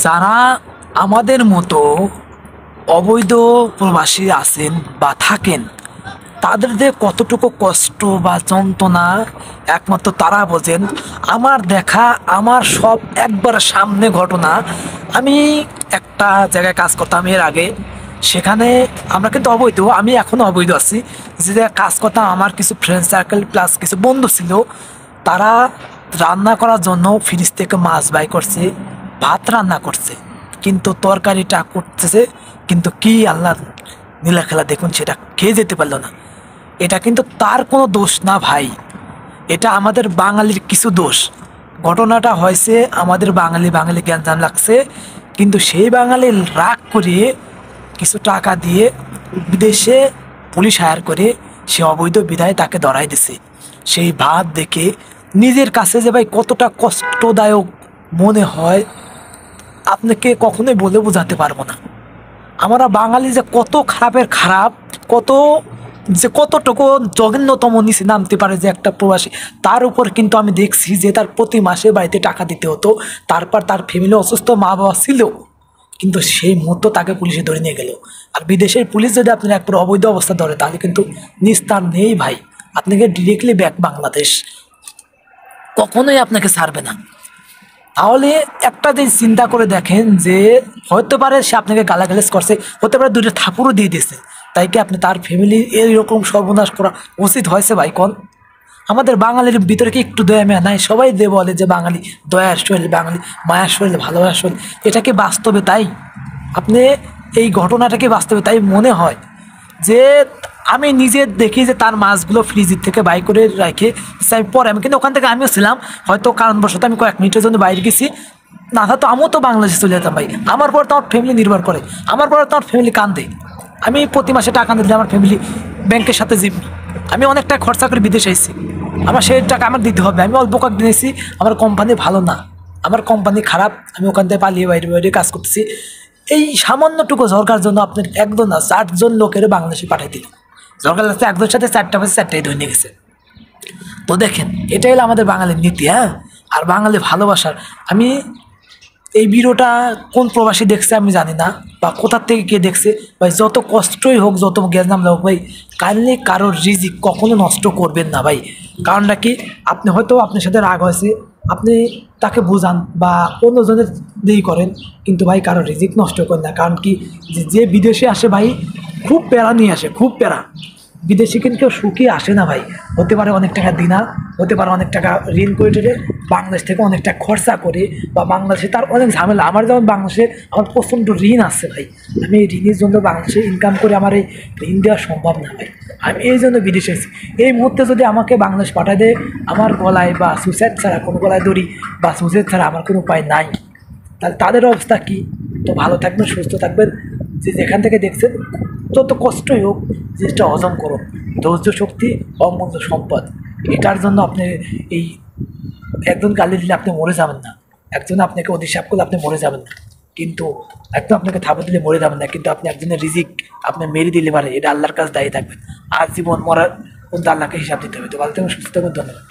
যারা আমাদের মতো অবৈধ প্রবাসী আছেন বা থাকেন, তাদের যে কতটুকু কষ্ট বা যন্ত্রণা একমাত্র তারা বোঝেন। আমার দেখা, আমার সব একবার সামনে ঘটনা। আমি একটা জায়গায় কাজ করতাম এর আগে, সেখানে আমরা কিন্তু অবৈধ, আমি এখনো অবৈধ আছি। যে জায়গায় কাজ করতাম, আমার কিছু ফ্রেন্ড সার্কেল প্লাস কিছু বন্ধু ছিল, তারা রান্না করার জন্য ফ্রিজ থেকে মাছ বাই করছে, ভাত রান্না করছে, কিন্তু তরকারিটা করতেছে, কিন্তু কি আল্লাহ নীলা খেলা দেখুন, সেটা খেয়ে যেতে পারলো না। এটা কিন্তু তার কোনো দোষ না ভাই, এটা আমাদের বাঙালির কিছু দোষ। ঘটনাটা হয়েছে আমাদের বাঙালি বাঙালি গ্যাঞ্জাম লাগছে, কিন্তু সেই বাঙালি রাগ করে কিছু টাকা দিয়ে বিদেশে পুলিশ হায়ার করে সে অবৈধ বিধায় তাকে ধরাই দিছে। সেই ভাব দেখে নিজের কাছে যে ভাই কতটা কষ্টদায়ক মনে হয়, আপনাকে কখনোই বলে বোঝাতে পারবো না। আমরা বাঙালি যে কত খারাপের খারাপ, কত যে কতটুকু জঘন্যতম নিচে নামতে পারে যে একটা প্রবাসী। তার উপর কিন্তু আমি দেখছি যে তার প্রতি মাসে বাড়িতে টাকা দিতে হতো, তারপর তার ফ্যামিলি অসুস্থ, মা বাবা ছিল, কিন্তু সেই মুহূর্ত তাকে পুলিশে ধরে নিয়ে গেল। আর বিদেশের পুলিশ যদি আপনার একবার অবৈধ অবস্থা ধরে, তাহলে কিন্তু নিস্তার নেই ভাই, আপনাকে ডিরেক্টলি ব্যাক বাংলাদেশ, কখনোই আপনাকে ছাড়বে না। তাহলে একটা দিন চিন্তা করে দেখেন যে হতে পারে সে আপনাকে গালাগালাজ করছে, হতে পারে দুটো থাপুরও দিয়ে দিয়েছে, তাই কি আপনি তার ফ্যামিলি এইরকম সর্বনাশ করা উচিত হয়েছে ভাই? কোন আমাদের বাঙালির ভিতরে কি একটু দয়া মেয়া নাই? সবাই বলে যে বাঙালি দয়ার শৈল, বাঙালি মায়ার শৈল, ভালোবাসার শৈল। এটা কি বাস্তবে তাই? আপনি এই ঘটনাটাকে বাস্তবে তাই মনে হয় যে আমি নিজে দেখি যে তার মাছগুলো ফ্রিজের থেকে বাই করে রেখে পরে আমি কিন্তু ওখান থেকে আমিও ছিলাম, হয়তো কারণবশত আমি কয়েক মিনিটের জন্য বাইরে গেছি, না তো আমিও তো বাংলাদেশে চলে যেতাম ভাই। আমার পর তো আমার ফ্যামিলি নির্ভর করে, আমার পর তো আমার ফ্যামিলি কান্দে। আমি প্রতি মাসে টাকা দিলে আমার ফ্যামিলি ব্যাংকের সাথে জিম্মি। আমি অনেক টাকা খরচা করে বিদেশে এসেছি, আমার সেই টাকা আমার দিতে হবে। আমি অল্প কাজ দিয়েছি, আমার কোম্পানি ভালো না, আমার কোম্পানি খারাপ, আমি ওখান থেকে পালিয়ে বাইরে বাইরে কাজ করতেছি। এই সামান্যটুকু ঝরকার জন্য আপনার একজন না 4জন লোকের বাংলাদেশে পাঠিয়ে দিল। ঝরকার লাগছে একজনের সাথে 4টা বাজে 4টাই ধরে নিয়ে গেছে। তো দেখেন, এটাই হলো আমাদের বাঙালির নীতি। হ্যাঁ, আর বাঙালি ভালোবাসার, আমি এই ভিডিওটা কোন প্রবাসী দেখছে আমি জানি না, বা কোথার থেকে কে দেখছে ভাই, যত কষ্টই হোক, যত গ্যাঞ্জাম হোক ভাই, কাইন্ডলি কারোর রিজিক কখনো নষ্ট করবেন না ভাই। কারণটা কি, আপনি হয়তো আপনার সাথে রাগ হয়েছে, আপনি তাকে বোঝান বা অন্যজনের দিয়েই করেন, কিন্তু ভাই কারোর রিজিক নষ্ট করেন না। কারণ কি, যে বিদেশে আসে ভাই খুব প্যারা নিয়ে আসে, খুব প্যারা। বিদেশে কিন্তু কেউ সুখী আসে না ভাই। হতে পারে অনেক টাকা দিনা, হতে পারে অনেক টাকা ঋণ করে টেরে বাংলাদেশ থেকে অনেক টাকা খরচা করে, বা বাংলাদেশে তার অনেক ঝামেলা। আমার যেমন বাংলাদেশে আমার প্রচণ্ড ঋণ আছে ভাই, আমি এই ঋণের জন্য বাংলাদেশে ইনকাম করে আমার এই ঋণ দেওয়া সম্ভব না ভাই। আমি এই জন্য বিদেশে এসেছি। এই মুহূর্তে যদি আমাকে বাংলাদেশ পাঠায় দেয়, আমার গলায় বা সুইসাইড ছাড়া, কোনো গলায় দড়ি বা সুইসাইড ছাড়া আমার কোনো উপায় নাই, তাহলে তাদের অবস্থা কী? তো ভালো থাকবেন, সুস্থ থাকবেন, যে যেখান থেকে দেখছেন, যত কষ্টই হোক জিনিসটা হজম করুন। ধৈর্য শক্তি অমূল্য সম্পদ। এটার জন্য আপনি এই একজন গালি দিলে আপনি মরে যাবেন না, একজন আপনাকে অধিশাপ করলে আপনি মরে যাবেন না, কিন্তু একদম আপনাকে থাপড় দিলে মরে যাবেন না, কিন্তু আপনি একজনের রিজিক আপনি মেরে দিলে পারে, এটা আল্লাহর কাছে দায়ী থাকবেন। আর জীবন মরার কিন্তু আল্লাহকে হিসাব দিতে হবে। তো ভালো থাকবেন, সুস্থ থাকবেন, ধন্যবাদ।